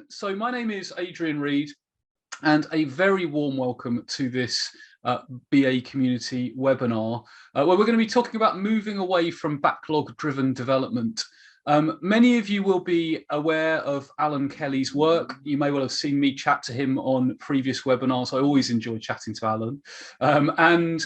So my name is Adrian Reed, and a very warm welcome to this BA community webinar, where we're going to be talking about moving away from backlog-driven development. Many of you will be aware of Allan Kelly's work. You may well have seen me chat to him on previous webinars. I always enjoy chatting to Allan. And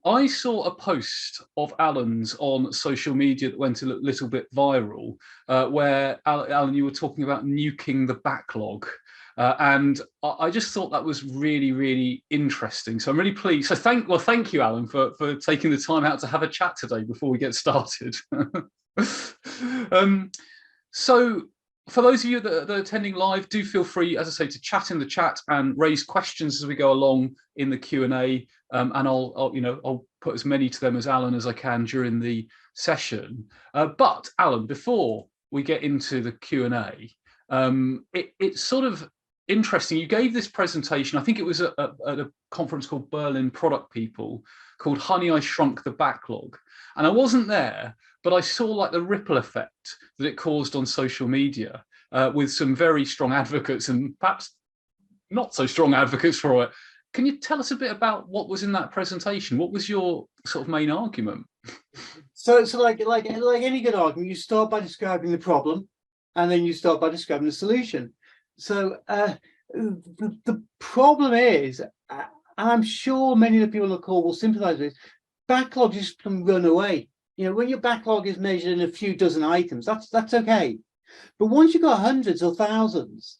I saw a post of Allan's on social media that went a little bit viral, where Allan, you were talking about nuking the backlog. And I just thought that was really, really interesting. So I'm really pleased. So thank you, Allan, for taking the time out to have a chat today before we get started. So for those of you that are attending live, do feel free, as I say, to chat in the chat and raise questions as we go along in the Q&A. And I'll put as many to them as Allan as I can during the session. But Allan, before we get into the Q&A, it's sort of interesting. You gave this presentation, I think it was at a conference called Berlin Product People, called Honey, I Shrunk the Backlog. And I wasn't there, but I saw like the ripple effect that it caused on social media, with some very strong advocates and perhaps not so strong advocates for it. Can you tell us a bit about what was in that presentation? What was your sort of main argument? So like any good argument, you start by describing the problem, and then you start by describing the solution. So the problem is, and I'm sure many of the people on the call will sympathize with this, backlog just can run away. You know, when your backlog is measured in a few dozen items, that's okay. But once you've got hundreds or thousands,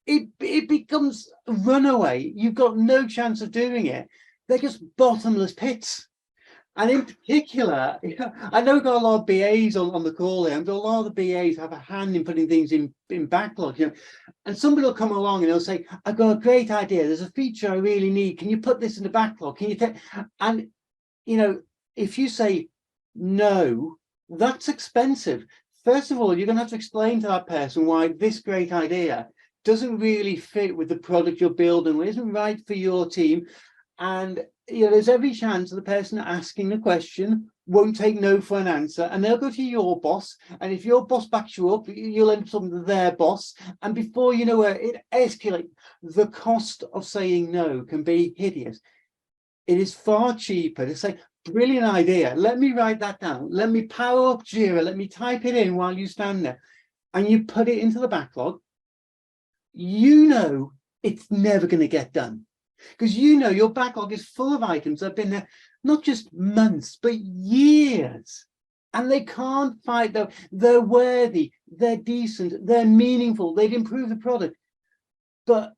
it becomes a runaway. You've got no chance of doing it. They're just bottomless pits. And in particular, I know we've got a lot of BAs on the call here, and a lot of the BAs have a hand in putting things in backlog. You know, and somebody will come along and they'll say, "I've got a great idea. There's a feature I really need. Can you put this in the backlog? Can you take?" And you know, if you say no, that's expensive. First of all, you're going to have to explain to that person why this great idea doesn't really fit with the product you're building, isn't right for your team. And you know, there's every chance the person asking the question won't take no for an answer, and they'll go to your boss. And if your boss backs you up, you'll end up talking to their boss. And before you know it escalates. The cost of saying no can be hideous. It is far cheaper to say, "Brilliant idea. Let me write that down. Let me power up Jira. Let me type it in while you stand there." And you put it into the backlog. You know it's never going to get done, because you know your backlog is full of items that have been there not just months but years, and they can't fight though. They're worthy, they're decent, they're meaningful, they'd improve the product, but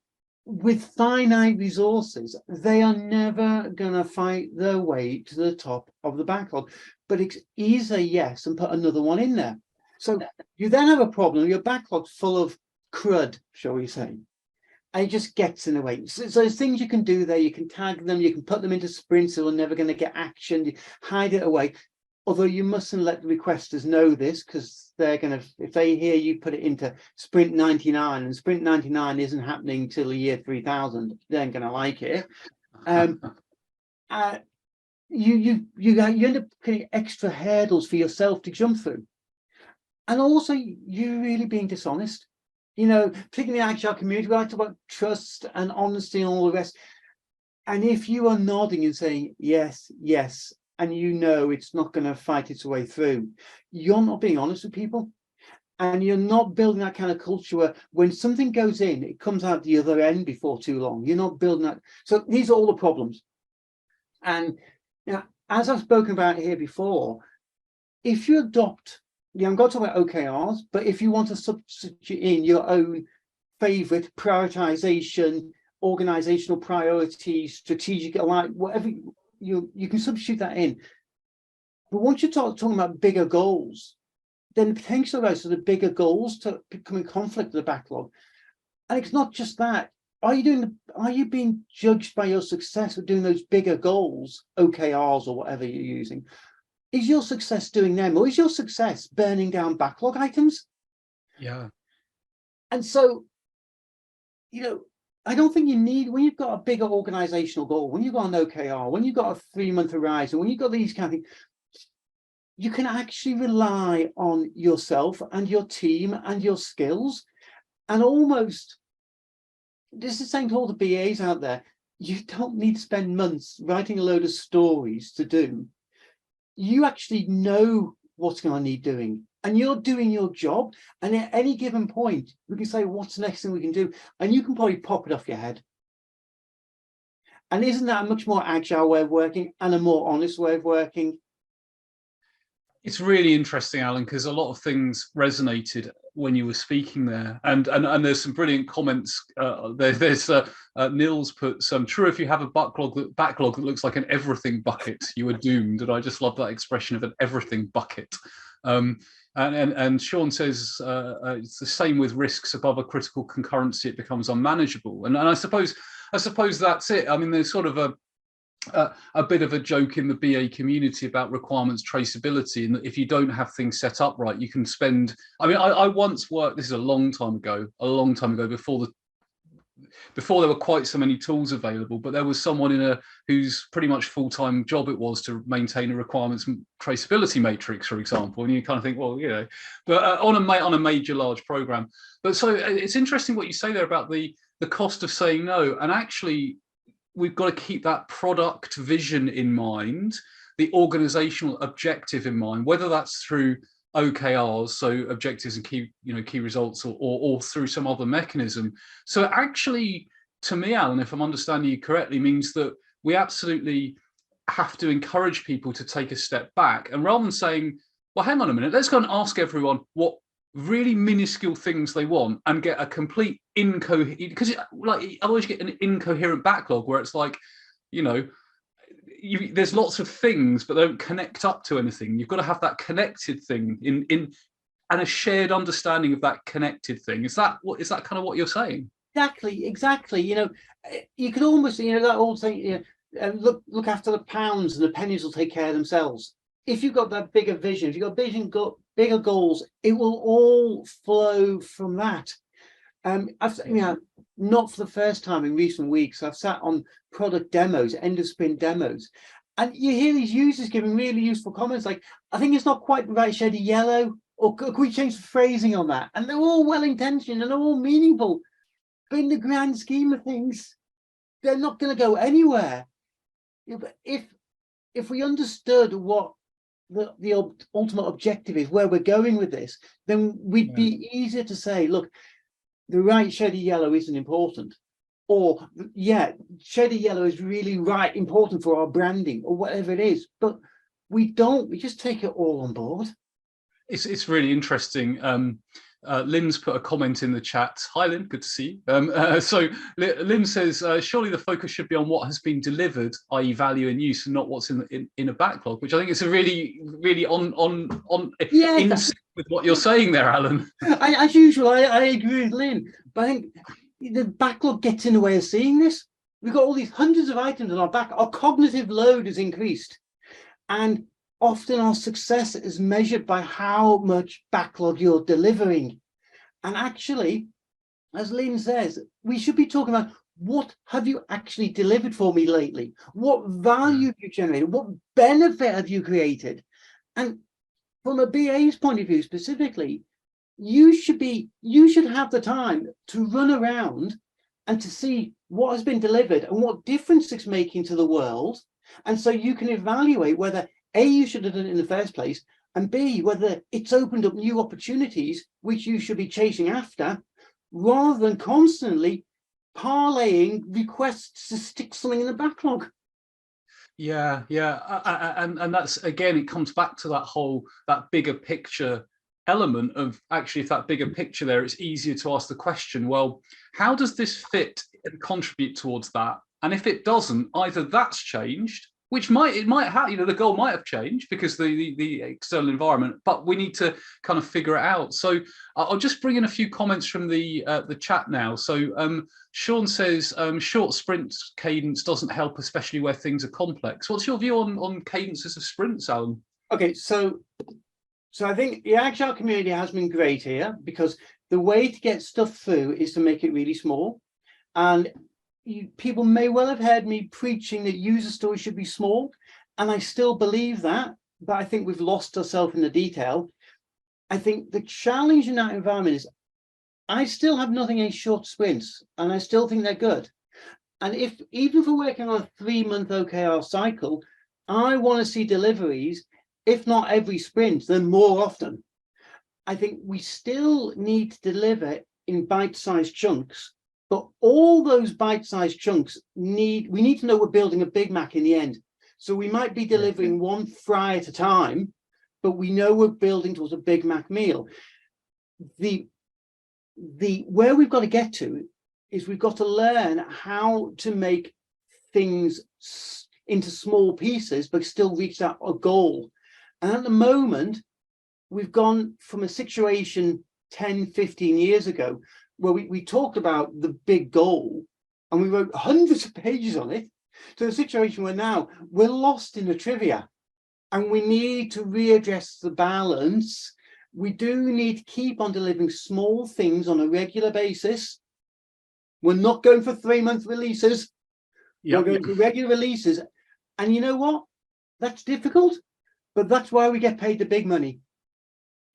with finite resources they are never going to fight their way to the top of the backlog. But it's easier, yes, and put another one in there. So you then have a problem. Your backlog's full of crud, shall we say, and it just gets in the way. So there's things you can do there. You can tag them, you can put them into sprints that are never going to get action, you hide it away. Although you mustn't let the requesters know this, because they're going to, if they hear you put it into sprint 99 and sprint 99 isn't happening till the year 3000, they ain't going to like it. You end up getting extra hurdles for yourself to jump through. And also, you really being dishonest. You know, particularly in the agile community, we like to talk about trust and honesty and all the rest. And if you are nodding and saying yes, yes, and you know it's not going to fight its way through, you're not being honest with people. And you're not building that kind of culture where when something goes in, it comes out the other end before too long. You're not building that. So these are all the problems. And you know, as I've spoken about here before, if you adopt, I'm going to talk about OKRs, but if you want to substitute in your own favorite prioritization, organizational priorities, strategic alignment, whatever, you can substitute that in. But once you start talking about bigger goals, then the potential goes to the bigger goals to become in conflict with the backlog. And it's not just that. Are you being judged by your success with doing those bigger goals, OKRs or whatever you're using? Is your success doing them, or is your success burning down backlog items? Yeah. And so, you know, I don't think you need, when you've got a bigger organizational goal, when you've got an OKR, when you've got a 3-month horizon, when you've got these kind of things, you can actually rely on yourself and your team and your skills. And almost, this is the same to all the BAs out there. You don't need to spend months writing a load of stories to do. You actually know what's going to need doing, and you're doing your job. And at any given point, we can say, what's the next thing we can do? And you can probably pop it off your head. And isn't that a much more agile way of working and a more honest way of working? It's really interesting, Alan, because a lot of things resonated when you were speaking there, and there's some brilliant comments. There's Nils put some true. If you have a backlog that looks like an everything bucket, you are doomed. And I just love that expression of an everything bucket. And Sean says it's the same with risks above a critical concurrency. It becomes unmanageable. And I suppose that's it. I mean, there's sort of a bit of a joke in the BA community about requirements traceability, and that if you don't have things set up right, you can spend. I mean, I once worked. This is a long time ago, before there were quite so many tools available. But there was someone whose pretty much full-time job it was to maintain a requirements traceability matrix, for example. And you kind of think, well, you know, but on a major large program. But so it's interesting what you say there about the cost of saying no, and actually, we've got to keep that product vision in mind, the organizational objective in mind, whether that's through OKRs, so objectives and key results, or through some other mechanism. So actually, to me, Alan, if I'm understanding you correctly, means that we absolutely have to encourage people to take a step back, and rather than saying, well, hang on a minute, let's go and ask everyone what really minuscule things they want and get a complete incoherent, because like otherwise you get an incoherent backlog where it's like, you know, there's lots of things but they don't connect up to anything. You've got to have that connected thing in and a shared understanding of that connected thing. Is that kind of what you're saying? Exactly. You know, you could almost, you know, that old saying, you know, look after the pounds and the pennies will take care of themselves. If you've got that bigger vision, if you've got bigger goals, it will all flow from that. I've, you know, not for the first time in recent weeks, I've sat on product demos, end of sprint demos, and you hear these users giving really useful comments like, I think it's not quite the right shade of yellow, or could we change the phrasing on that? And they're all well-intentioned and they're all meaningful, but in the grand scheme of things, they're not going to go anywhere. But if we understood what the ultimate objective is, where we're going with this, then we'd be easier to say, look, the right shade of yellow isn't important, or yeah, shade of yellow is really important for our branding, or whatever it is. But we just take it all on board. It's really interesting. Lynn's put a comment in the chat. Hi, Lynn, good to see you. So Lynn says, surely the focus should be on what has been delivered, i.e. value and use, and not what's in a backlog, which I think is a really in sync with what you're saying there, Alan. As usual, I agree with Lynn, but I think the backlog gets in the way of seeing this. We've got all these hundreds of items on our back. Our cognitive load has increased, and often our success is measured by how much backlog you're delivering. And actually, as Lynn says, we should be talking about, what have you actually delivered for me lately? What value have you generated? What benefit have you created? And from a BA's point of view specifically, you should have the time to run around and to see what has been delivered and what difference it's making to the world. And so you can evaluate whether A, you should have done it in the first place, and B, whether it's opened up new opportunities which you should be chasing after, rather than constantly parlaying requests to stick something in the backlog. Yeah, and that's, again, it comes back to that bigger picture element of, actually, if that bigger picture there, it's easier to ask the question, well, how does this fit and contribute towards that? And if it doesn't, either that's changed, which it might have, you know, the goal might have changed because the external environment, but we need to kind of figure it out. So I'll just bring in a few comments from the chat now. So Sean says, short sprint cadence doesn't help, especially where things are complex. What's your view on cadences of sprints, Alan? Okay, so I think the agile community has been great here, because the way to get stuff through is to make it really small. And people may well have heard me preaching that user stories should be small, and I still believe that, but I think we've lost ourselves in the detail. I think the challenge in that environment is I still have nothing in short sprints, and I still think they're good. And even if we're working on a 3-month OKR cycle, I want to see deliveries, if not every sprint, then more often. I think we still need to deliver in bite-sized chunks, but all those bite-sized chunks we need to know we're building a Big Mac in the end. So we might be delivering one fry at a time, but we know we're building towards a Big Mac meal. Where we've got to get to is we've got to learn how to make things into small pieces, but still reach that goal. And at the moment, we've gone from a situation 10, 15 years ago, where we talked about the big goal and we wrote hundreds of pages on it, to a situation where now we're lost in the trivia and we need to readdress the balance. We do need to keep on delivering small things on a regular basis. We're not going for 3-month releases. We're going for regular releases. And you know what? That's difficult, but that's why we get paid the big money.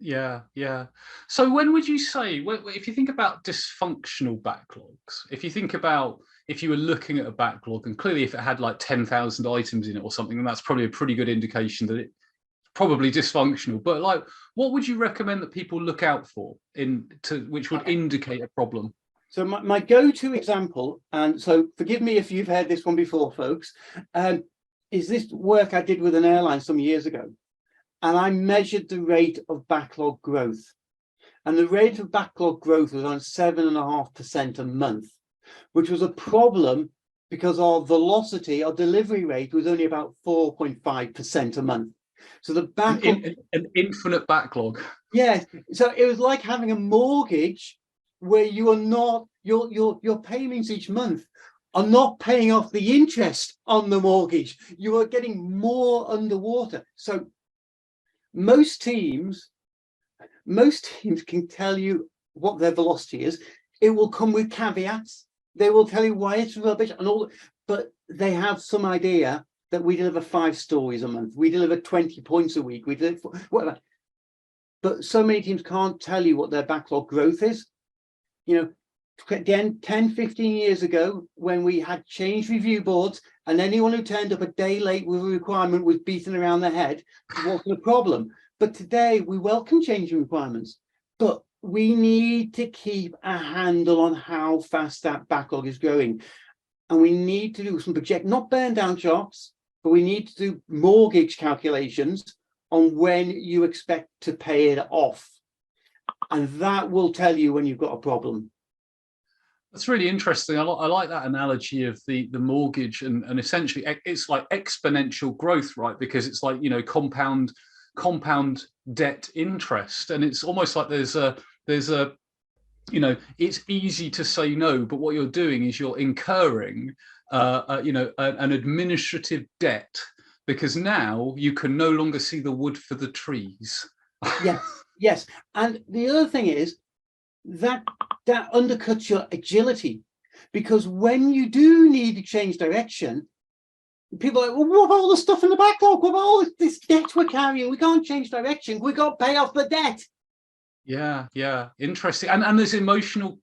Yeah, yeah. So when would you say, if you think about dysfunctional backlogs, if you think about if you were looking at a backlog, and clearly if it had like 10,000 items in it or something, then that's probably a pretty good indication that it's probably dysfunctional. But like, what would you recommend that people look out for which would indicate a problem? So my go-to example, and so forgive me if you've heard this one before, folks, is this work I did with an airline some years ago. And I measured the rate of backlog growth. And the rate of backlog growth was on 7.5% a month, which was a problem because our velocity, our delivery rate was only about 4.5% a month. So the backlog, an infinite backlog. Yes. So it was like having a mortgage where you are not, your payments each month are not paying off the interest on the mortgage. You are getting more underwater. So most teams can tell you what their velocity is. It will come with caveats. They will tell you why it's rubbish and all, but they have some idea that we deliver 5 stories a month. We deliver 20 points a week. We deliver whatever. But so many teams can't tell you what their backlog growth is. You know, 10, 15 years ago, when we had change review boards and anyone who turned up a day late with a requirement was beaten around the head, wasn't a problem. But today we welcome changing requirements, but we need to keep a handle on how fast that backlog is growing. And we need to do some not burn down charts, but we need to do mortgage calculations on when you expect to pay it off. And that will tell you when you've got a problem. That's really interesting. I like that analogy of the mortgage and essentially it's like exponential growth, right? Because it's like, you know, compound debt interest, and it's almost like there's a you know, it's easy to say no, but what you're doing is you're incurring you know, an administrative debt, because now you can no longer see the wood for the trees. Yes. And the other thing is that undercuts your agility, because when you do need to change direction, people are like, well, what about all the stuff in the backlog? What about all this debt we're carrying? We can't change direction. We got to pay off the debt. Yeah, interesting. And there's emotional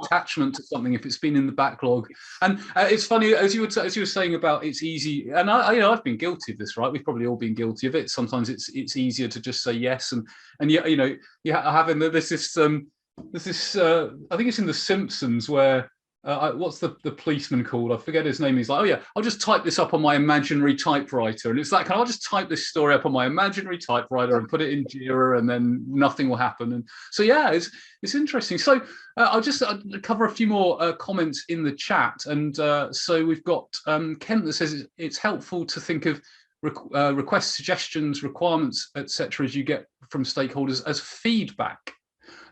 attachment to something if it's been in the backlog. And it's funny, as you were saying about it's easy, and you know, I've been guilty of this, right? We've probably all been guilty of it. Sometimes it's easier to just say yes, and yet, you know, having there's this I think it's in The Simpsons where what's the policeman called? I forget his name. He's like, oh yeah, I'll just type this up on my imaginary typewriter, and it's like, I'll just type this story up on my imaginary typewriter and put it in Jira, and then nothing will happen. And so yeah, it's interesting. So I'll just cover a few more comments in the chat, and so we've got Kent that says it's helpful to think of requests, suggestions, requirements, etc., as you get from stakeholders as feedback,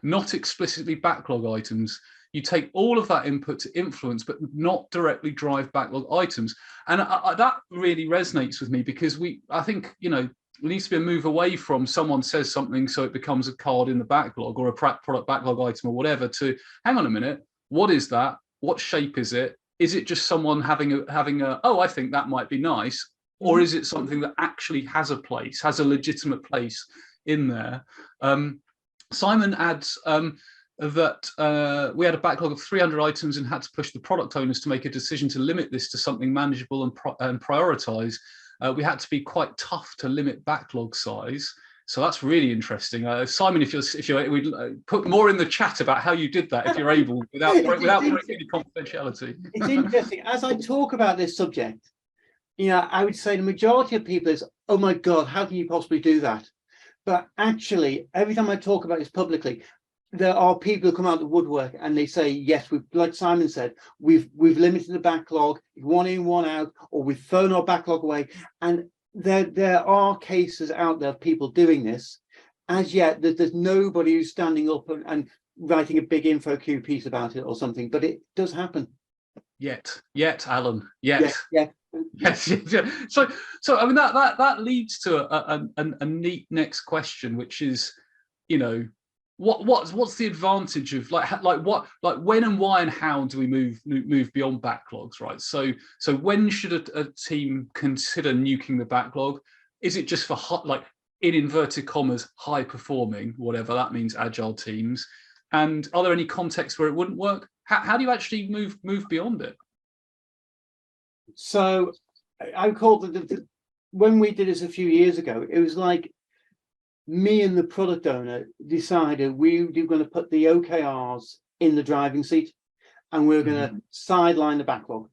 not explicitly backlog items. You take all of that input to influence, but not directly drive backlog items. And that really resonates with me, because I think, you know, there needs to be a move away from someone says something so it becomes a card in the backlog or a product backlog item or whatever, to hang on a minute, what is that? What shape is it? Is it just someone having a oh, I think that might be nice? Or is it something that actually has a place, has a legitimate place in there? Simon adds, that we had a backlog of 300 items and had to push the product owners to make a decision to limit this to something manageable and prioritize. We had to be quite tough to limit backlog size. So that's really interesting. Simon, if we'd put more in the chat about how you did that, if you're able, without breaking any confidentiality. It's interesting. As I talk about this subject, I would say the majority of people is, oh my God, how can you possibly do that? But actually, every time I talk about this publicly, there are people who come out of the woodwork and they say, yes, like Simon said, we've limited the backlog, one in, one out, or we've thrown our backlog away. And there are cases out there of people doing this. As yet, there's nobody who's standing up and writing a big info Q piece about it or something, but it does happen. Yet, Alan, yet. Yeah. Yes. So I mean that leads to a neat next question, which is, what's the advantage of when and why and how do we move beyond backlogs, right? So when should a team consider nuking the backlog? Is it just for in inverted commas high performing, whatever that means, agile teams? And are there any contexts where it wouldn't work? How do you actually move beyond it? So I recall when we did this a few years ago, it was like me and the product owner decided we were going to put the OKRs in the driving seat and we were going to sideline the backlog.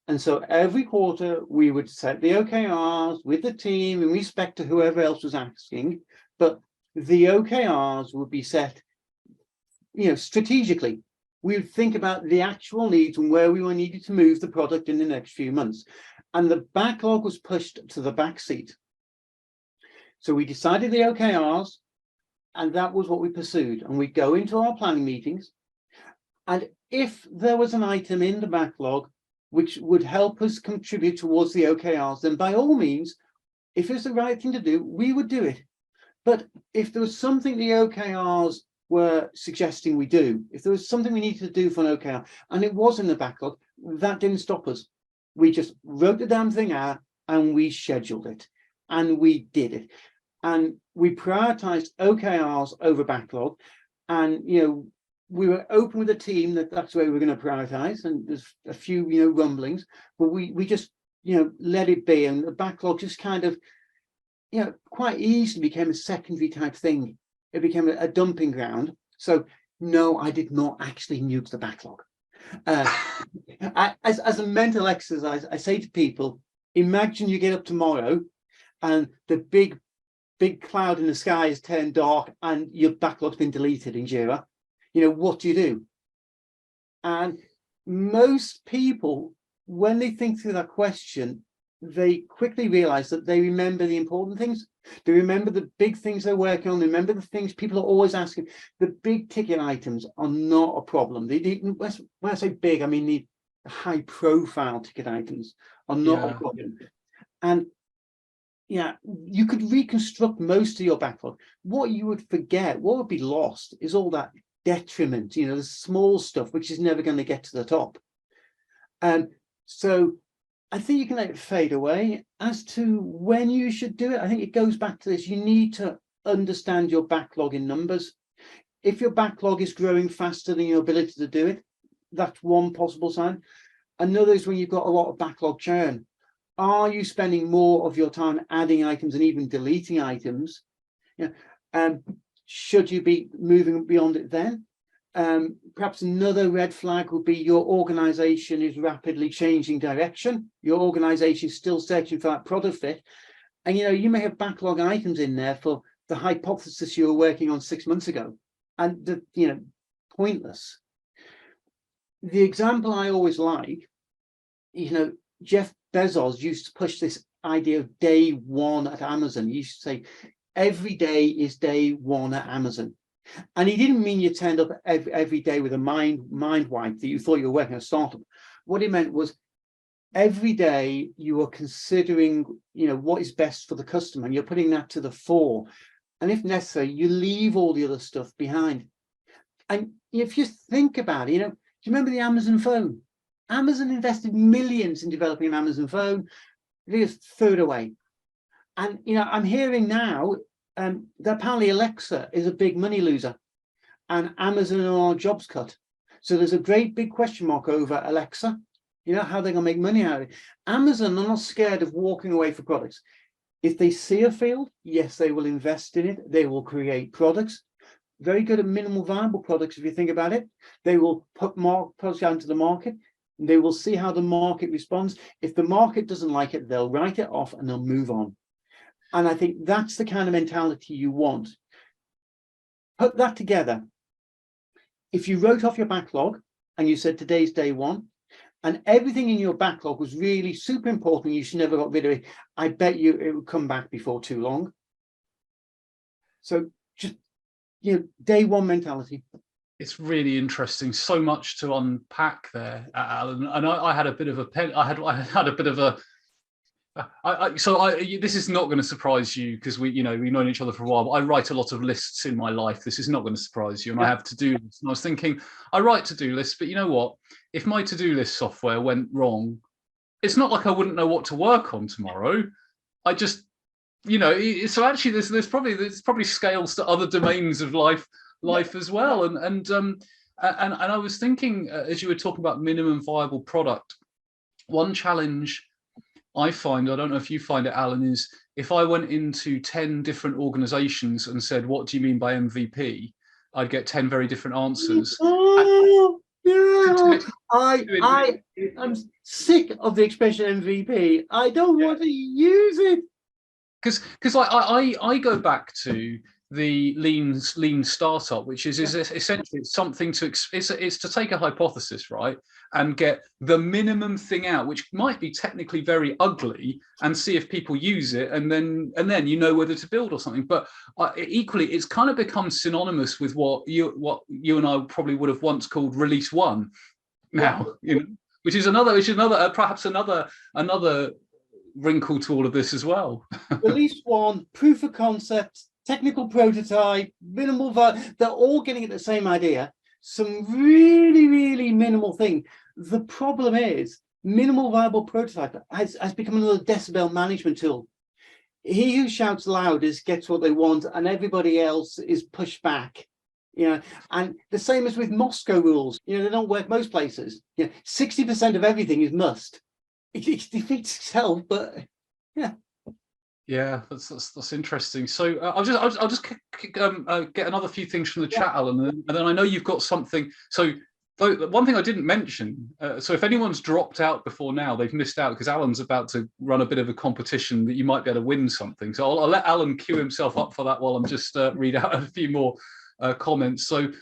And so every quarter we would set the OKRs with the team in respect to whoever else was asking, but the OKRs would be set, strategically. We would think about the actual needs and where we were needed to move the product in the next few months. And the backlog was pushed to the back seat. So we decided the OKRs, and that was what we pursued. And we go into our planning meetings. And if there was an item in the backlog which would help us contribute towards the OKRs, then by all means, if it's the right thing to do, we would do it. But if there was something the OKRs were suggesting we do, if there was something we needed to do for an OKR and it was in the backlog, that didn't stop us. We just wrote the damn thing out and we scheduled it and we did it. And we prioritized OKRs over backlog. And, we were open with the team that's where we're going to prioritize. And there's a few, rumblings, but we just, let it be. And the backlog just kind of, quite easily became a secondary type thing. It became a dumping ground. So no, I did not actually nuke the backlog. As a mental exercise, I say to people, imagine you get up tomorrow and the big cloud in the sky has turned dark and your backlog's been deleted in Jira. What do you do? And most people, when they think through that question, they quickly realize that they remember the important things. They remember the big things they're working on. They remember the things people are always asking. The big ticket items are not a problem. When I say big, I mean the high profile ticket items are not a problem. And you could reconstruct most of your backlog. What you would forget, what would be lost, is all that detriment, the small stuff which is never going to get to the top. So I think you can let it fade away. As to when you should do it, I think it goes back to this. You need to understand your backlog in numbers. If your backlog is growing faster than your ability to do it, that's one possible sign. Another is when you've got a lot of backlog churn. Are you spending more of your time adding items and even deleting items? Should you be moving beyond it then? Perhaps another red flag would be your organization is rapidly changing direction. Your organization is still searching for that product fit. And, you may have backlog items in there for the hypothesis you were working on 6 months ago. And, pointless. The example I always like, Jeff Bezos used to push this idea of day one at Amazon. He used to say, every day is day one at Amazon. And he didn't mean you turned up every day with a mind wipe that you thought you were working at a startup. What he meant was every day you are considering, what is best for the customer, and you're putting that to the fore. And if necessary, you leave all the other stuff behind. And if you think about it, do you remember the Amazon phone? Amazon invested millions in developing an Amazon phone. They just threw it away. And, I'm hearing now that apparently Alexa is a big money loser. and Amazon are on jobs cut. So there's a great big question mark over Alexa. You know, how they're going to make money out of it. Amazon are not scared of walking away for products. If they see a field, yes, they will invest in it. They will create products. Very good at minimal viable products, if you think about it. They will put more products out into the market. They will see how the market responds. If the market doesn't like it, they'll write it off and they'll move on. And I think that's the kind of mentality you want. Put that together. If you wrote off your backlog and you said today's day one, and everything in your backlog was really super important, you should never got rid of it, I bet you it would come back before too long. So just, you know, day one mentality. It's really interesting. So much to unpack there, Alan. And I had a bit of a pen. I had a bit of a. This is not going to surprise you because we've known each other for a while. But I write a lot of lists in my life. This is not going to surprise you. And I have to-do lists. And I was thinking, I write to-do lists, but you know what? If my to-do list software went wrong, it's not like I wouldn't know what to work on tomorrow. I just, so actually there's probably scales to other domains of life as well. And I was thinking, as you were talking about minimum viable product, one challenge I find, I don't know if you find it, Alan, is if I went into 10 different organizations and said, what do you mean by MVP? I'd get 10 very different answers. Oh, yeah. I'm sick of the expression MVP. I don't want to use it. Because I go back to the lean startup, which is essentially something it's to take a hypothesis, right, and get the minimum thing out, which might be technically very ugly, and see if people use it, and then you know whether to build or something. But equally, it's kind of become synonymous with what you and I probably would have once called release one now, which is another perhaps another wrinkle to all of this as well. Release one, proof of concept, technical prototype, minimal they're all getting at the same idea. Some really, really minimal thing. The problem is minimal viable prototype has become another decibel management tool. He who shouts loudest gets what they want, and everybody else is pushed back. And the same as with Moscow rules. They don't work most places. 60% of everything is must. It defeats itself, but yeah. Yeah, that's interesting. So I'll just get another few things from the chat, Alan, and then I know you've got something. So one thing I didn't mention. So if anyone's dropped out before now, they've missed out because Alan's about to run a bit of a competition that you might be able to win something. So I'll let Alan queue himself up for that while I'm just read out a few more comments. So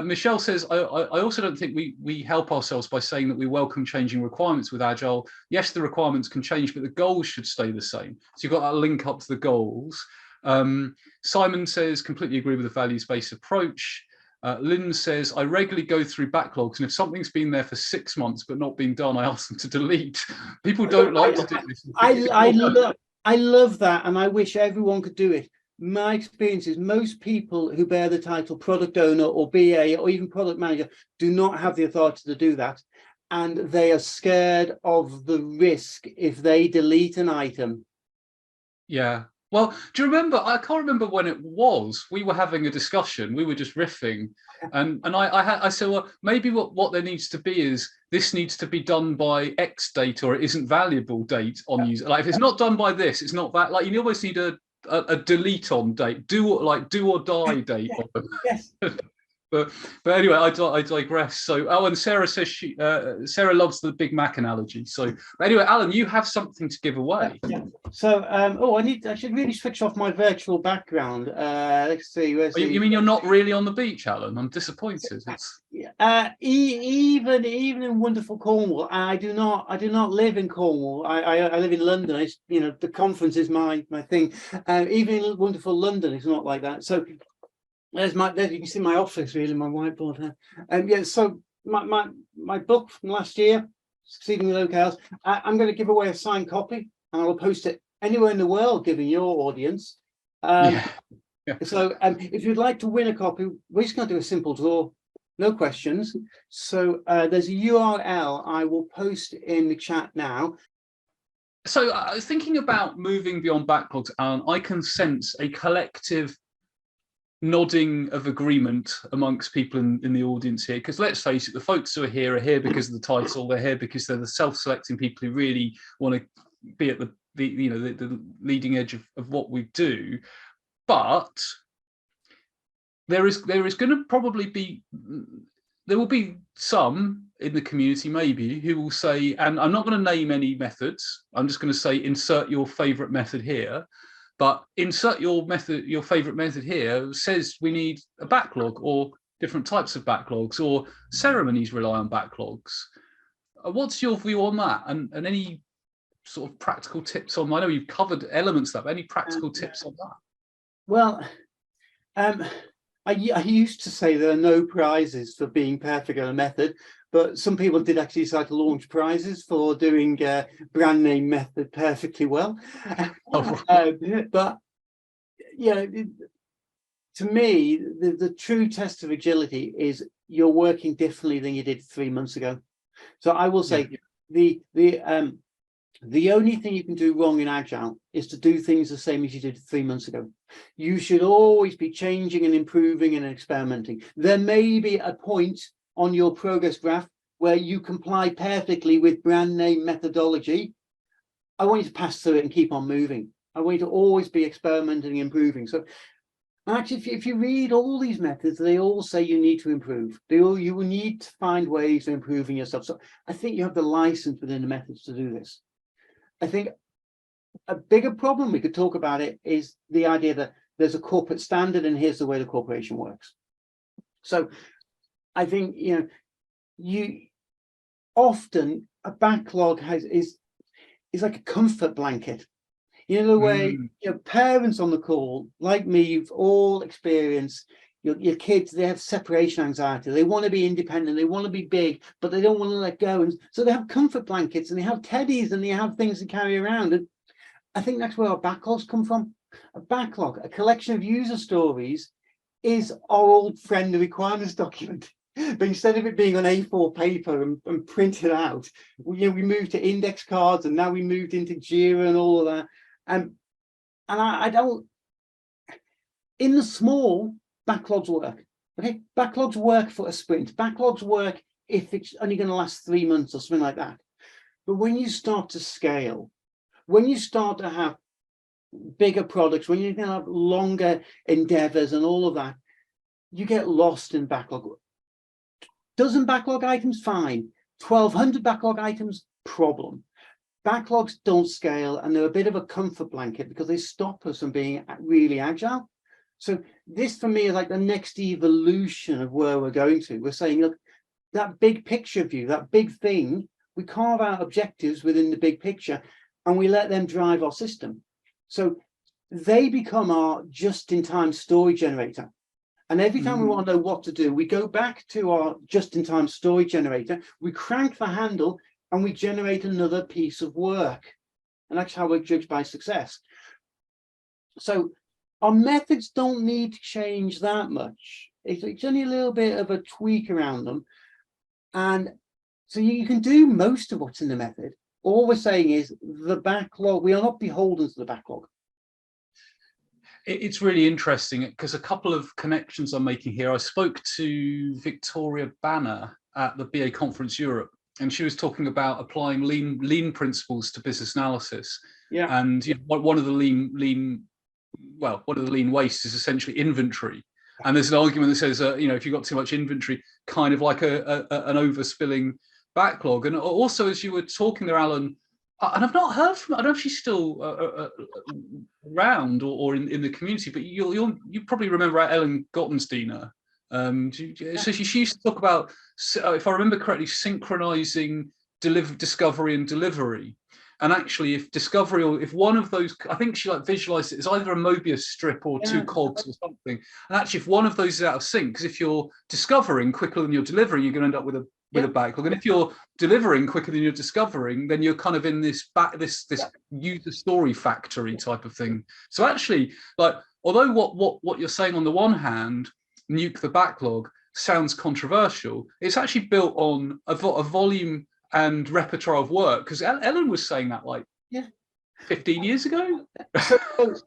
Michelle says, I also don't think we help ourselves by saying that we welcome changing requirements with Agile. Yes, the requirements can change, but the goals should stay the same. So you've got that link up to the goals. Simon says, completely agree with the values-based approach. Lynn says, I regularly go through backlogs, and if something's been there for 6 months but not been done, I ask them to delete. People don't like to do this. I love that, and I wish everyone could do it. My experience is most people who bear the title product owner or BA or even product manager do not have the authority to do that, and they are scared of the risk if they delete an item. Yeah. Well, do you remember? I can't remember when it was. We were having a discussion. We were just riffing, and I said, well, maybe what there needs to be is this needs to be done by X date, or it isn't valuable date on user. Like if it's not done by this, it's not that. Like you almost need a delete on date, do or die date. Yes. But anyway, I digress. So and Sarah says Sarah loves the Big Mac analogy. So anyway, Alan, you have something to give away. Yeah. So I should really switch off my virtual background. Let's see. You mean you're not really on the beach, Alan? I'm disappointed. Even in wonderful Cornwall, I do not live in Cornwall. I live in London. The conference is my thing. Even in wonderful London, it's not like that. So there you can see my office, really, my whiteboard. So my book from last year, Succeeding with Locales, I'm going to give away a signed copy, and I will post it anywhere in the world, given your audience. So if you'd like to win a copy, we're just going to do a simple draw, no questions. So there's a URL I will post in the chat now. So thinking about moving beyond backlogs, Alan, I can sense a collective nodding of agreement amongst people in the audience here, because let's face it, the folks who are here because of the title. They're here because they're the self-selecting people who really want to be at the leading edge of what we do. But there is going to probably be, there will be some in the community maybe who will say, and I'm not going to name any methods, I'm just going to say insert your favorite method here, but insert your method, your favorite method here says we need a backlog or different types of backlogs, or ceremonies rely on backlogs. What's your view on that? And any sort of practical tips on, I know you've covered elements of that, but any practical tips on that? Well, I used to say there are no prizes for being perfect at a method, but some people did actually decide to launch prizes for doing brand name method perfectly well. But yeah, to me, the true test of agility is you're working differently than you did 3 months ago. So I will say the only thing you can do wrong in agile is to do things the same as you did 3 months ago. You should always be changing and improving and experimenting. There may be a point on your progress graph where you comply perfectly with brand name methodology. I want you to pass through it and keep on moving. I want you to always be experimenting and improving. So actually, if you read all these methods, they all say you need to improve. You will need to find ways of improving yourself. So I think you have the license within the methods to do this. I think a bigger problem, we could talk about it, is the idea that there's a corporate standard and here's the way the corporation works. So I think, you often a backlog is like a comfort blanket. The way parents on the call, like me, you've all experienced your kids, they have separation anxiety. They want to be independent, they want to be big, but they don't want to let go. And so they have comfort blankets and they have teddies and they have things to carry around. And I think that's where our backlogs come from. A backlog, a collection of user stories, is our old friend, the requirements document. But instead of it being on A4 paper and printed out, we moved to index cards, and now we moved into Jira and all of that. And I don't, in the small, backlogs work. Okay, backlogs work for a sprint. Backlogs work if it's only going to last 3 months or something like that. But when you start to scale, when you start to have bigger products, when you can have longer endeavors and all of that, you get lost in backlog. Dozen backlog items, fine. 1,200 backlog items, problem. Backlogs don't scale, and they're a bit of a comfort blanket because they stop us from being really agile. So this, for me, is like the next evolution of where we're going to. We're saying, look, that big picture view, that big thing, we carve out objectives within the big picture and we let them drive our system. So they become our just-in-time story generator. And every time we want to know what to do, we go back to our just-in-time story generator, we crank the handle and we generate another piece of work. And that's how we're judged by success. So our methods don't need to change that much. It's only a little bit of a tweak around them. And so you can do most of what's in the method. All we're saying is the backlog, we are not beholden to the backlog. It's really interesting because a couple of connections I'm making here. I spoke to Victoria Banner at the BA Conference Europe, and she was talking about applying lean principles to business analysis. Yeah. And one of the lean wastes is essentially inventory. And there's an argument that says, if you've got too much inventory, kind of like an overspilling backlog. And also, as you were talking there, Allan, and I've not heard from, I don't know if she's still around or in the community, but you probably remember Ellen Gottensdiener. So she used to talk about, if I remember correctly, synchronizing discovery and delivery. And actually, if discovery, or if one of those, I think she visualized it as either a Mobius strip or two cogs or something. And actually, if one of those is out of sync, because if you're discovering quicker than you're delivering, you're going to end up with a backlog. And if you're delivering quicker than you're discovering, then you're kind of in this user story factory type of thing. So actually, although what you're saying on the one hand, nuke the backlog, sounds controversial, it's actually built on a volume and repertoire of work, because Ellen was saying that 15 years ago. So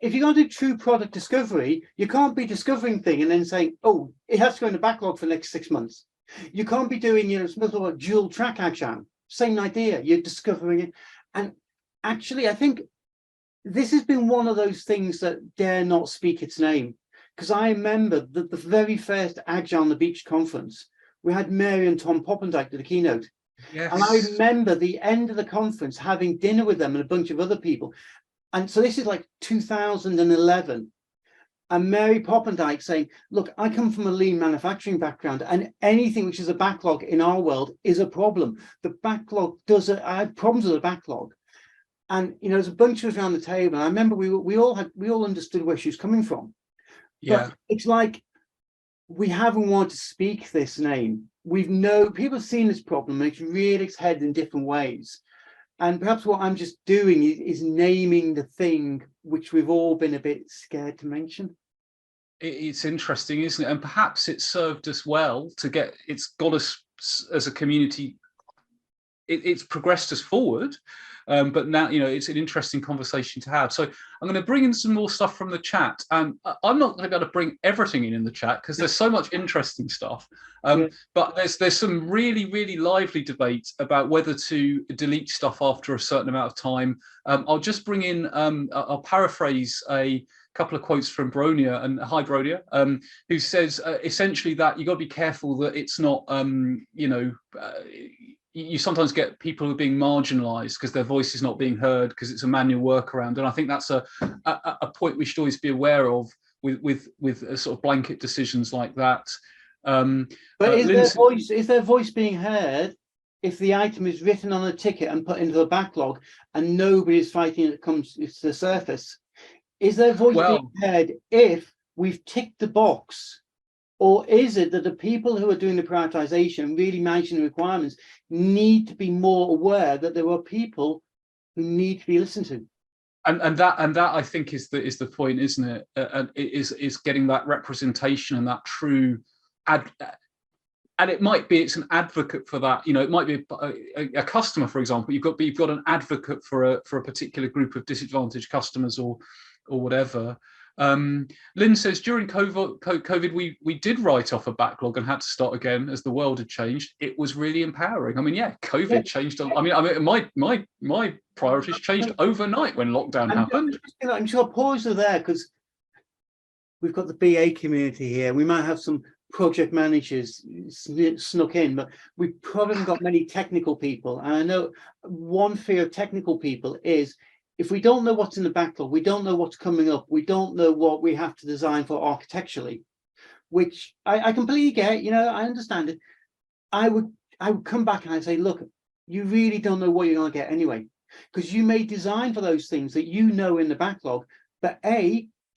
if you're going to do true product discovery, you can't be discovering thing and then saying, oh, it has to go in the backlog for the next 6 months. You can't be doing, some sort of dual track agile. Same idea. You're discovering it. And actually, I think this has been one of those things that dare not speak its name. Because I remember that the very first Agile on the Beach conference, we had Mary and Tom Poppendike to the keynote. Yes. And I remember the end of the conference having dinner with them and a bunch of other people. And so this is like 2011. And Mary Poppendike saying, look, I come from a lean manufacturing background, and anything which is a backlog in our world is a problem. The backlog I had problems with the backlog. And, there's a bunch of us around the table. And I remember we all understood where she was coming from. Yeah. But it's like, we haven't wanted to speak this name. People have seen this problem, and it's reared its head in different ways. And perhaps what I'm just doing is naming the thing which we've all been a bit scared to mention. It's interesting, isn't it? And perhaps it served us well it's got us as a community, it's progressed us forward. But now, it's an interesting conversation to have. So I'm going to bring in some more stuff from the chat. And I'm not going to be able to bring everything in the chat because there's so much interesting stuff. But there's some really, really lively debate about whether to delete stuff after a certain amount of time. I'll just bring in, I'll paraphrase a couple of quotes from Bronia, and hi Bronia, who says essentially that you've got to be careful that it's not, you sometimes get people who are being marginalized because their voice is not being heard because it's a manual workaround. And I think that's a point we should always be aware of with sort of blanket decisions like that. But is their voice being heard if the item is written on a ticket and put into the backlog and nobody is fighting it comes to the surface? Is their voice being heard if we've ticked the box? Or is it that the people who are doing the prioritization and really managing the requirements need to be more aware that there are people who need to be listened to? And that I think is the point, isn't it? And is getting that representation and that true and it might be it's an advocate for that. It might be a customer, for example. You've got an advocate for a particular group of disadvantaged customers or whatever. Lynn says during COVID, we did write off a backlog and had to start again as the world had changed. It was really empowering. COVID changed. My priorities changed overnight when lockdown happened. I'm just going to pause there because we've got the BA community here. We might have some project managers snuck in, but we probably haven't got many technical people. And I know one fear of technical people is if we don't know what's in the backlog, we don't know what's coming up, we don't know what we have to design for architecturally, which I completely get, I understand it. I would come back and I'd say, look, you really don't know what you're going to get anyway, because you may design for those things that in the backlog, but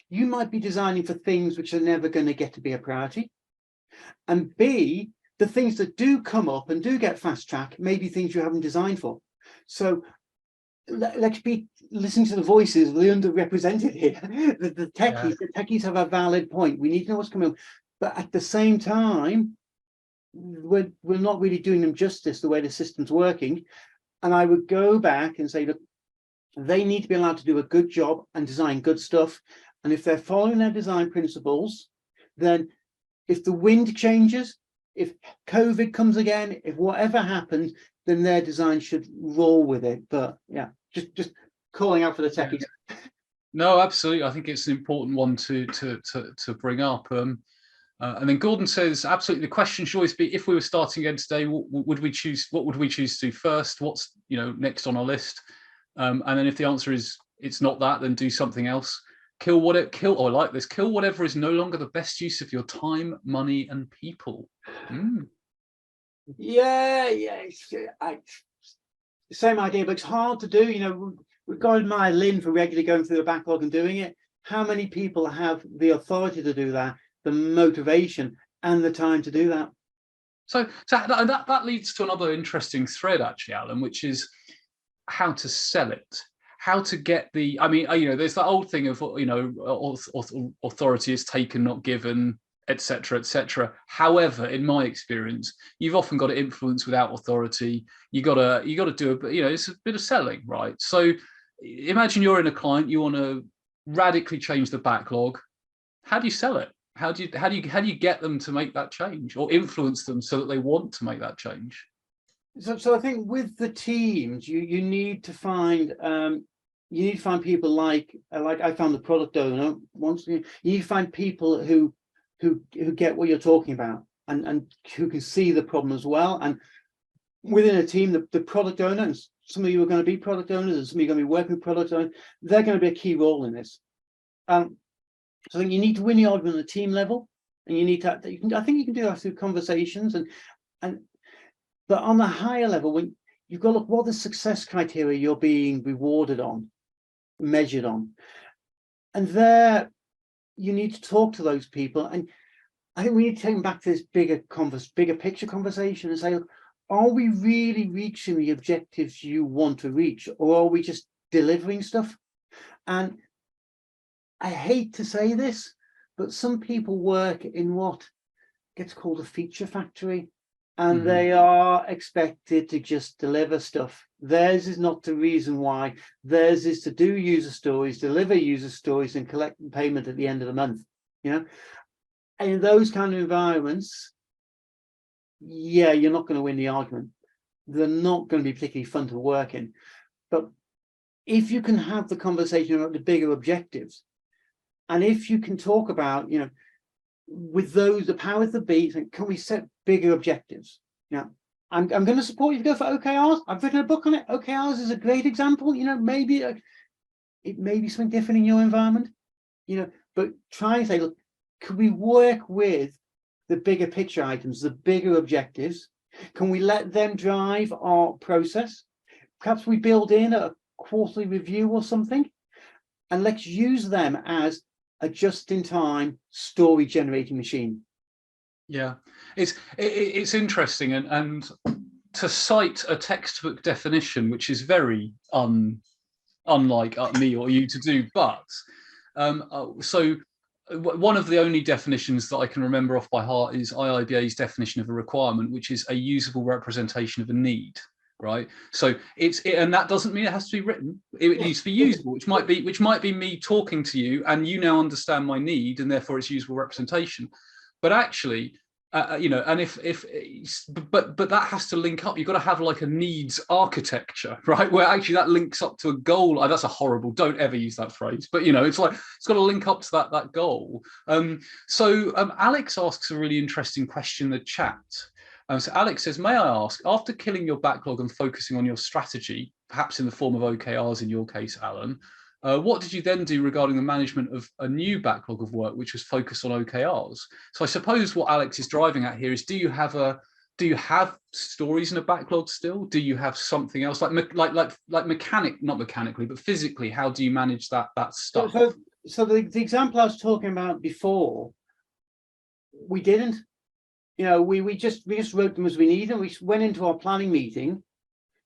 you might be designing for things which are never going to get to be a priority. And B, the things that do come up and do get fast track may be things you haven't designed for. So let's be listening to the voices of the underrepresented here. The techies have a valid point. We need to know what's coming up. But at the same time, we're not really doing them justice the way the system's working. And I would go back and say, look, they need to be allowed to do a good job and design good stuff. And if they're following their design principles, then if the wind changes, if COVID comes again, if whatever happens, then their design should roll with it. But yeah, just calling out for the techies. No, absolutely. I think it's an important one to bring up. And then Gordon says, absolutely. The question should always be: if we were starting again today, what would we choose to do first? What's next on our list? And then if the answer is it's not that, then do something else. I like this. Kill whatever is no longer the best use of your time, money, and people. Yeah. Same idea, but it's hard to do. We've got to admire Lynn for regularly going through the backlog and doing it. How many people have the authority to do that, the motivation, and the time to do that? So that leads to another interesting thread, actually, Alan, which is how to sell it. How to get there's that old thing of, authority is taken, not given, etc., etc. However, in my experience, you've often got to influence without authority. You got to do it's a bit of selling, right? So imagine you're in a client, you want to radically change the backlog. How do you sell it? How do you get them to make that change, or influence them so that they want to make that change? So I think with the teams, you need to find people like I found the product owner once. You need to find people who get what you're talking about, and who can see the problem as well. And within a team, the product owner, and some of you are going to be product owners, and some of you are going to be working with product owners, they're going to be a key role in this. So I think you need to win the argument at the team level, and you need to. I think you can do that through conversations, but on the higher level, when you've got to look what the success criteria you're being rewarded on, measured on, and there you need to talk to those people. And I think we need to take them back to this bigger picture conversation and say, look, are we really reaching the objectives you want to reach, or are we just delivering stuff? And I hate to say this, but some people work in what gets called a feature factory, and they are expected to just deliver stuff. Theirs is not the reason why. Theirs is to do user stories, deliver user stories, and collect payment at the end of the month. And in those kind of environments, yeah, you're not going to win the argument. They're not going to be particularly fun to work in. But if you can have the conversation about the bigger objectives, and if you can talk about, with those, the powers that be, can we set bigger objectives? I'm going to support you to go for OKRs. I've written a book on it. OKRs is a great example. Maybe it may be something different in your environment, but try and say, look, can we work with the bigger picture items, the bigger objectives? Can we let them drive our process? Perhaps we build in a quarterly review or something, and let's use them as a just-in-time story generating machine. Yeah, it's interesting, and to cite a textbook definition, which is very unlike me or you to do, but so one of the only definitions that I can remember off by heart is IIBA's definition of a requirement, which is a usable representation of a need. Right, so and that doesn't mean it has to be written. It needs to be usable, which might be me talking to you, and you now understand my need, and therefore it's usable representation. But actually, and but that has to link up. You've got to have like a needs architecture, right? Where actually that links up to a goal. That's a horrible. Don't ever use that phrase. But it's like it's got to link up to that goal. So Alex asks a really interesting question in the chat. So Alex says, may I ask, after killing your backlog and focusing on your strategy, perhaps in the form of OKRs in your case, Alan, what did you then do regarding the management of a new backlog of work, which was focused on OKRs? So I suppose what Alex is driving at here is, do you have stories in a backlog still? Do you have something else not mechanically, but physically? How do you manage that stuff? So the example I was talking about before, we didn't. We just wrote them as we need them. We went into our planning meeting,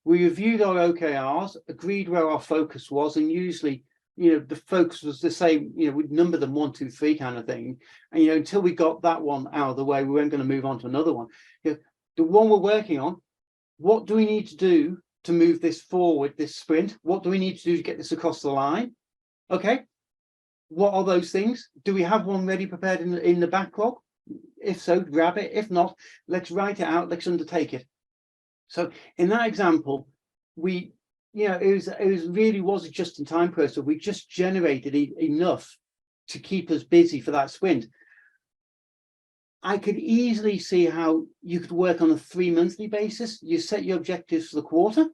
we reviewed our OKRs, agreed where our focus was, and usually, the focus was the same. We'd number them 1, 2, 3 kind of thing, and until we got that one out of the way, we weren't going to move on to another one. The one we're working on, what do we need to do to move this forward, this sprint? What do we need to do to get this across the line? Okay, what are those things? Do we have one ready prepared in the backlog? If so, grab it. If not, let's write it out. Let's undertake it. So in that example, it was a just-in-time process. We just generated enough to keep us busy for that sprint. I could easily see how you could work on a 3-monthly basis. You set your objectives for the quarter,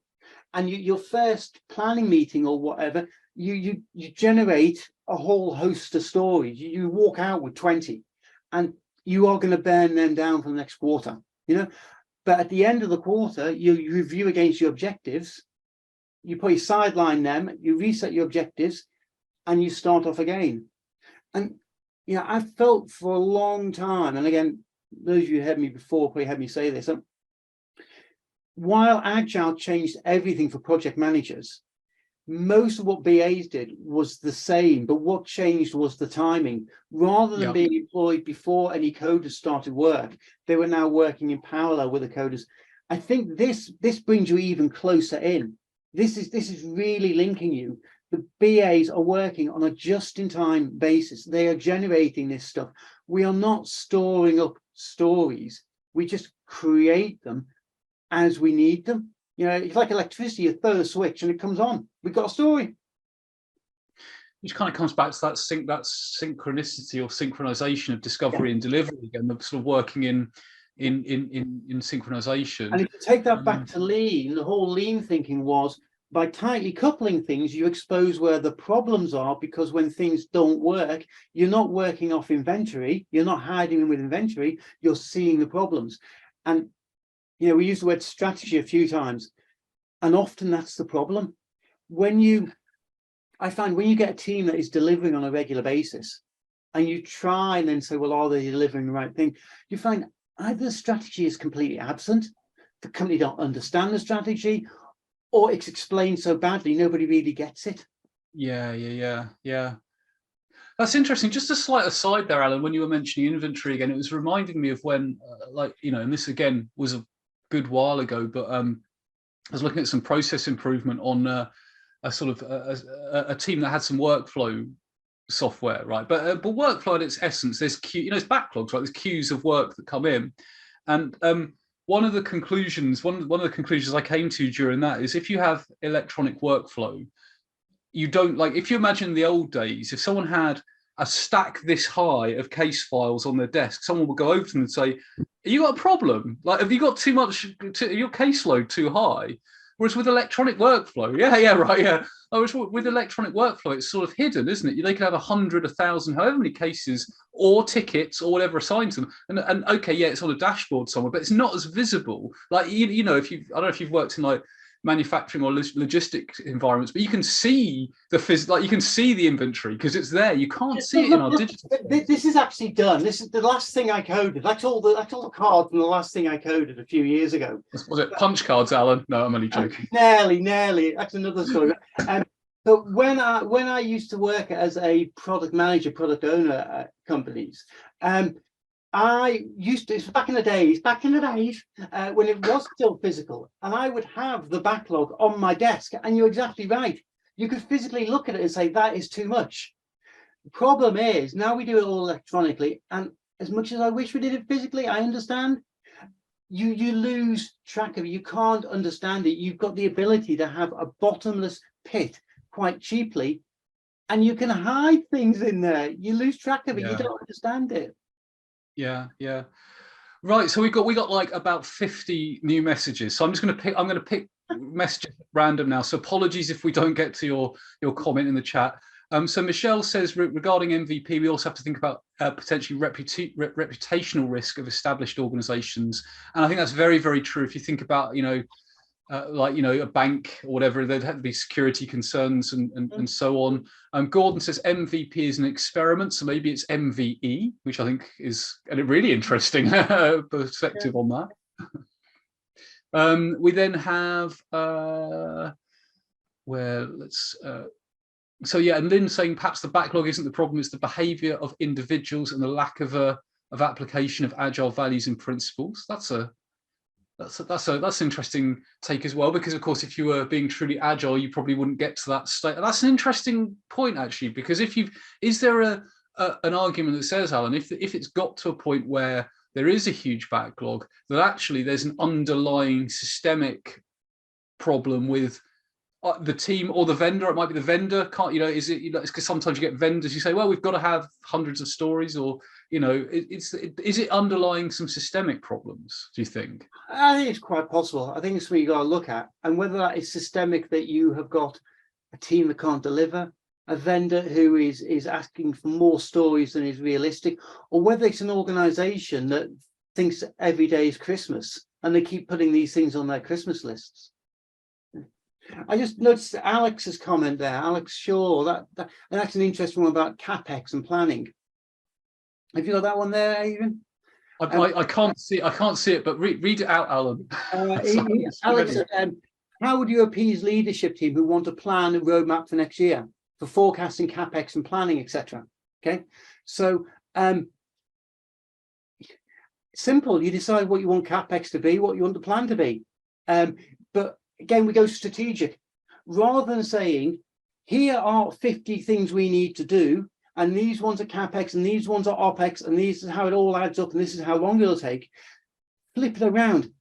and your first planning meeting or whatever, you generate a whole host of stories. You walk out with 20, and you are going to burn them down for the next quarter, but at the end of the quarter, you review against your objectives, you probably sideline them, you reset your objectives, and you start off again. And I felt for a long time, and again, those of you who heard me before probably heard me say this, while Agile changed everything for project managers, most of what BAs did was the same, but what changed was the timing. Rather than being employed before any coders started work, they were now working in parallel with the coders. I think this brings you even closer in. This is really linking you. The BAs are working on a just-in-time basis. They are generating this stuff. We are not storing up stories. We just create them as we need them. You know, it's like electricity. You throw a switch and it comes on. We've got a story. Which kind of comes back to that synchronicity or synchronization of discovery and delivery again, the sort of working in synchronization. And if you take that back to lean, the whole lean thinking was, by tightly coupling things, you expose where the problems are, because when things don't work, you're not working off inventory, you're not hiding them with inventory, you're seeing the problems. And, you know, we use the word strategy a few times, and often that's the problem. I find when you get a team that is delivering on a regular basis, and you try and then say, well, are they delivering the right thing? You find either the strategy is completely absent, the company don't understand the strategy, or it's explained so badly nobody really gets it. Yeah. That's interesting. Just a slight aside there, Alan, when you were mentioning inventory again, it was reminding me of when, like, you know, and this again was a good while ago, but I was looking at some process improvement on a sort of a team that had some workflow software, right? But workflow at its essence, there's it's backlogs, right? There's queues of work that come in, and one of the conclusions I came to during that is, if you have electronic workflow, you don't, like, if you imagine the old days, if someone had a stack this high of case files on their desk, someone would go over to them and say, you got a problem? Like, have you got too much, your caseload too high? Whereas with electronic workflow, with electronic workflow, it's sort of hidden, isn't it? They could have 100, 1,000, however many cases or tickets or whatever assigned to them. And okay, yeah, it's on a dashboard somewhere, but it's not as visible. Like, you know, I don't know if you've worked in like manufacturing or logistic environments, but you can see you can see the inventory because it's there. You can't see it in our digital. This is actually done. This is the last thing I coded. That's all the cards from the last thing I coded a few years ago. Was it punch cards, Alan? No, I'm only joking. Nearly. That's another story. But when I used to work as a product manager, product owner at companies, I used to, it's back in the days when it was still physical, and I would have the backlog on my desk. And you're exactly right. You could physically look at it and say, that is too much. The problem is now we do it all electronically. And as much as I wish we did it physically, I understand, you lose track of it. You can't understand it. You've got the ability to have a bottomless pit quite cheaply, and you can hide things in there. You lose track of it. You don't understand it. Yeah. Right. So we got like about 50 new messages. So I'm going to pick messages at random now. So apologies if we don't get to your comment in the chat. So Michelle says, regarding MVP, we also have to think about potentially reputational risk of established organizations. And I think that's very, very true. If you think about, a bank or whatever, there'd have to be security concerns and so on. Gordon says MVP is an experiment, so maybe it's MVE, which I think is a really interesting perspective on that. We then have and Lynn saying perhaps the backlog isn't the problem, it's the behavior of individuals and the lack of application of agile values and principles. That's an interesting take as well, because of course if you were being truly agile, you probably wouldn't get to that state. And that's an interesting point actually, because is there an argument that says, Alan, if it's got to a point where there is a huge backlog, that actually there's an underlying systemic problem with the team or the vendor? It might be the vendor can't, is it, it's because sometimes you get vendors, you say, well, we've got to have hundreds of stories, or is it underlying some systemic problems, do you think? I think it's quite possible. I think it's what you got to look at, and whether that is systemic, that you have got a team that can't deliver, a vendor who is asking for more stories than is realistic, or whether it's an organization that thinks every day is Christmas and they keep putting these things on their Christmas lists. I just noticed Alex's comment there, Alex Shaw, that's an interesting one about CapEx and planning. Have you got that one there, Adrian? I can't see it, but read it out, Alan. Alex, how would you appease leadership team who want to plan a roadmap for next year for forecasting CapEx and planning, etc.? Okay, so simple. You decide what you want CapEx to be, what you want the plan to be. But again, we go strategic. rather than saying, here are 50 things we need to do, and these ones are CapEx, and these ones are OpEx, and this is how it all adds up, and this is how long it'll take. Flip it around.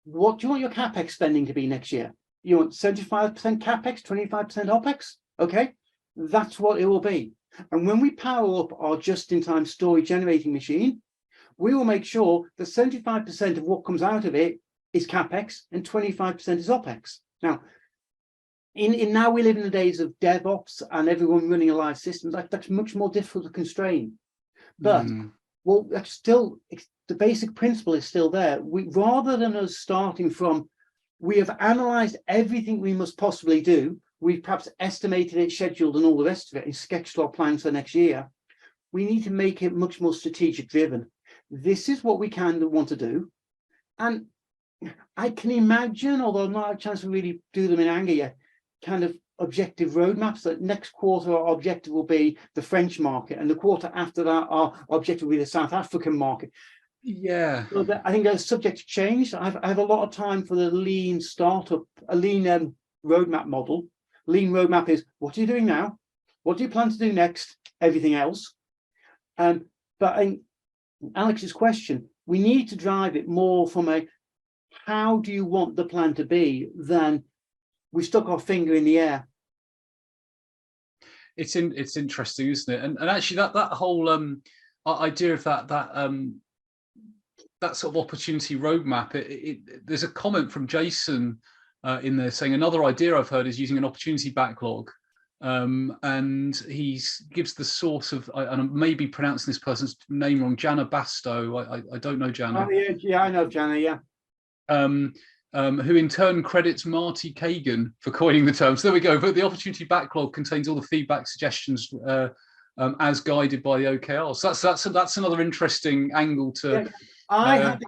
What do you want your CapEx spending to be next year? You want 75% CapEx, 25% OpEx? Okay, that's what it will be. And when we power up our just-in-time story generating machine, we will make sure that 75% of what comes out of it is CapEx and 25% is OpEx. Now, now we live in the days of DevOps and everyone running a live system. That's much more difficult to constrain. But well, that's still, the basic principle is still there. Rather than us starting from, we have analyzed everything we must possibly do, we've perhaps estimated it, scheduled, and all the rest of it, and sketched our plans for next year. We need to make it much more strategic driven. This is what we can want to do. And I can imagine, although I've not had a chance to really do them in anger yet, kind of objective roadmaps that next quarter our objective will be the French market, and the quarter after that our objective will be the South African market. Yeah. So I think that's subject to change. I have a lot of time for the lean startup, a lean roadmap model. Lean roadmap is, what are you doing now? What do you plan to do next? Everything else. But I think Alex's question, we need to drive it more from a, how do you want the plan to be, than we stuck our finger in the air. It's interesting, isn't it? And actually that whole idea of that sort of opportunity roadmap, there's a comment from Jason in there saying another idea I've heard is using an opportunity backlog. And he gives the source of, and I'm maybe pronouncing this person's name wrong, Jana Basto. I don't know Jana. Oh, yeah, I know Jana, yeah. Who in turn credits Marty Kagan for coining the term. So there we go. But the opportunity backlog contains all the feedback suggestions as guided by the OKR. So that's another interesting angle to. Yeah. I had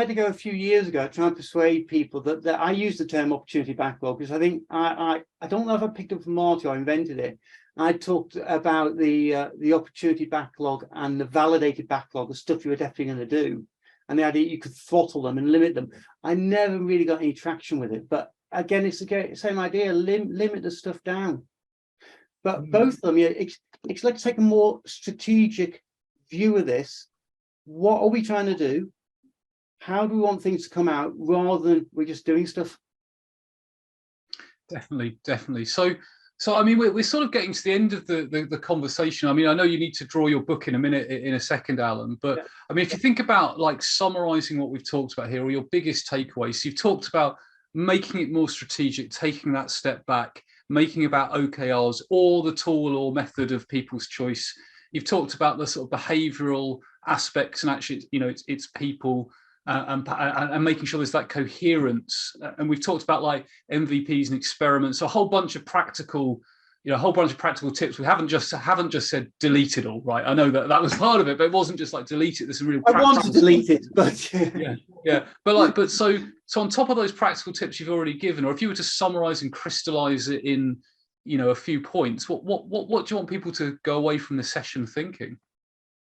to go a few years ago trying to persuade people that I use the term opportunity backlog, because I think I don't know if I picked up from Marty or invented it. I talked about the opportunity backlog and the validated backlog, the stuff you were definitely going to do, and the idea you could throttle them and limit them. I never really got any traction with it, but again, it's the same idea: limit the stuff down. But both of them, yeah, let's take a more strategic view of this. What are we trying to do? How do we want things to come out, rather than we're just doing stuff? Definitely. So I mean, we're sort of getting to the end of the conversation. I mean, I know you need to draw your book in a second, Alan, but yeah. I mean, if you think about like summarizing what we've talked about here, or your biggest takeaways, you've talked about making it more strategic, taking that step back, making about OKRs or the tool or method of people's choice. You've talked about the sort of behavioral aspects, and actually, you know, it's people and making sure there's that coherence. And we've talked about like MVPs and experiments, so a whole bunch of practical, tips. We haven't just said delete it all, right? I know that was part of it, but it wasn't just like delete it. There's some real. I want to delete it, but yeah. But so on top of those practical tips you've already given, or if you were to summarize and crystallize it in, you know, a few points, what do you want people to go away from the session thinking?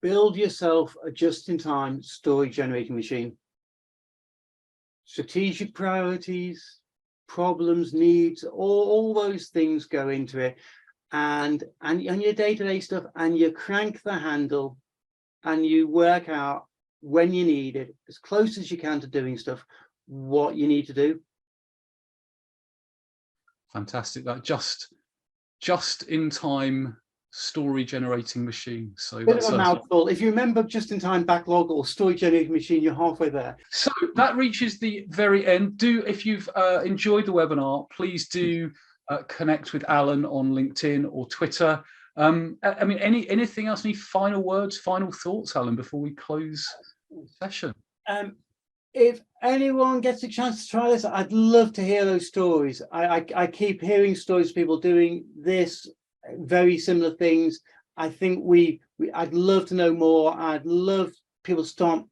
Build yourself a just-in-time story generating machine. Strategic priorities, problems, needs, all those things go into it, and your day-to-day stuff, and you crank the handle and you work out when you need it, as close as you can to doing stuff, what you need to do. Fantastic. That just in time story generating machine. So bit of a mouthful. If you remember just in time backlog or story generating machine, you're halfway there. So that reaches the very end. If you've enjoyed the webinar, please do connect with Alan on LinkedIn or Twitter. I mean, anything else? Any final words, final thoughts, Alan, before we close the session? If anyone gets a chance to try this, I'd love to hear those stories. I keep hearing stories of people doing this, very similar things. I think I'd love to know more. I'd love people to start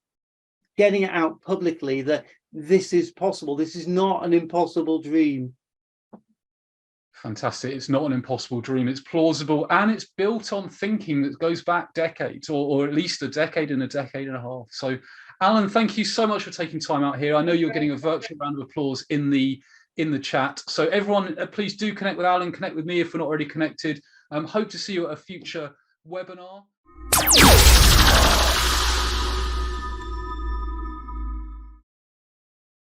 getting it out publicly that this is possible. This is not an impossible dream. Fantastic. It's not an impossible dream. It's plausible, and it's built on thinking that goes back decades, or at least a decade and a half. So Alan, thank you so much for taking time out here. I know you're getting a virtual round of applause in the in the chat. So everyone, please do connect with Allan, connect with me if we're not already connected. Hope to see you at a future webinar.